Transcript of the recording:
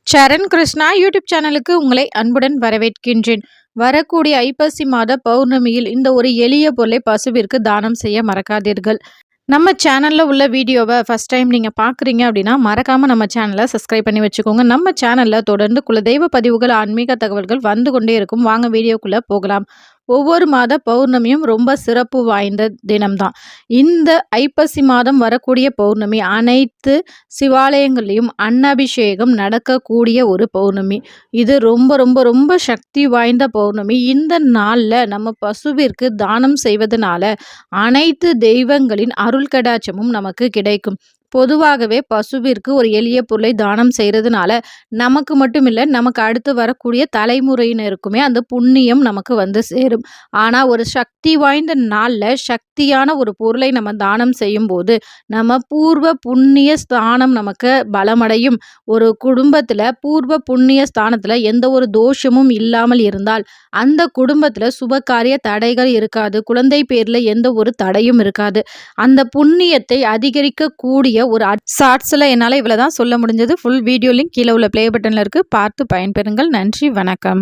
சரண் Krishna YouTube சேனலுக்கு உங்களை அன்புடன் வரவேற்கின்றேன். வரக்கூடிய ஐப்பசி மாத பௌர்ணமியில் இந்த ஒரு எளிய பொருளை பசுவிற்கு தானம் செய்ய மறக்காதீர்கள். நம்ம சேனல்ல உள்ள வீடியோவை ஃபர்ஸ்ட் டைம் நீங்க பார்க்குறீங்க அப்படின்னா, மறக்காம நம்ம சேனலை சப்ஸ்கிரைப் பண்ணி வச்சுக்கோங்க. நம்ம சேனல்ல தொடர்ந்து குலதெய்வ பதிவுகள், ஆன்மீக தகவல்கள் வந்து கொண்டே இருக்கும். வாங்க வீடியோக்குள்ள போகலாம். ஒவ்வொரு மாத பௌர்ணமியும் ரொம்ப சிறப்பு வாய்ந்த தினம்தான். இந்த ஐப்பசி மாதம் வரக்கூடிய பௌர்ணமி அனைத்து சிவாலயங்கள்லையும் அன்னாபிஷேகம் நடக்கக்கூடிய ஒரு பௌர்ணமி. இது ரொம்ப ரொம்ப ரொம்ப சக்தி வாய்ந்த பௌர்ணமி. இந்த நாள்ல நம்ம பசுவிற்கு தானம் செய்வதனால அனைத்து தெய்வங்களின் அருள் கடாட்சமும் நமக்கு கிடைக்கும். பொதுவாகவே பசுவிற்கு ஒரு எளிய பொருளை தானம் செய்கிறதுனால நமக்கு மட்டும் இல்லை, நமக்கு அடுத்து வரக்கூடிய தலைமுறையினருக்குமே அந்த புண்ணியம் நமக்கு வந்து சேரும். ஆனால் ஒரு சக்தி வாய்ந்த நாளில் சக்தியான ஒரு பொருளை நம்ம தானம் செய்யும்போது நம்ம பூர்வ புண்ணிய ஸ்தானம் நமக்கு பலமடையும். ஒரு குடும்பத்தில் பூர்வ புண்ணிய ஸ்தானத்தில் எந்த ஒரு தோஷமும் இல்லாமல் இருந்தால் அந்த குடும்பத்தில் சுபகாரிய தடைகள் இருக்காது. குழந்தை பேரில் எந்த ஒரு தடையும் இருக்காது. அந்த புண்ணியத்தை அதிகரிக்கக்கூடிய ஒரு ஷார்ட்ஸில் என்னால் இவ்வளோ தான் சொல்ல முடிஞ்சது. ஃபுல் வீடியோ லிங்க் கீழே உள்ள ப்ளே பட்டனில் இருக்குது. பார்த்து பயன்பெறுங்கள். நன்றி, வணக்கம்.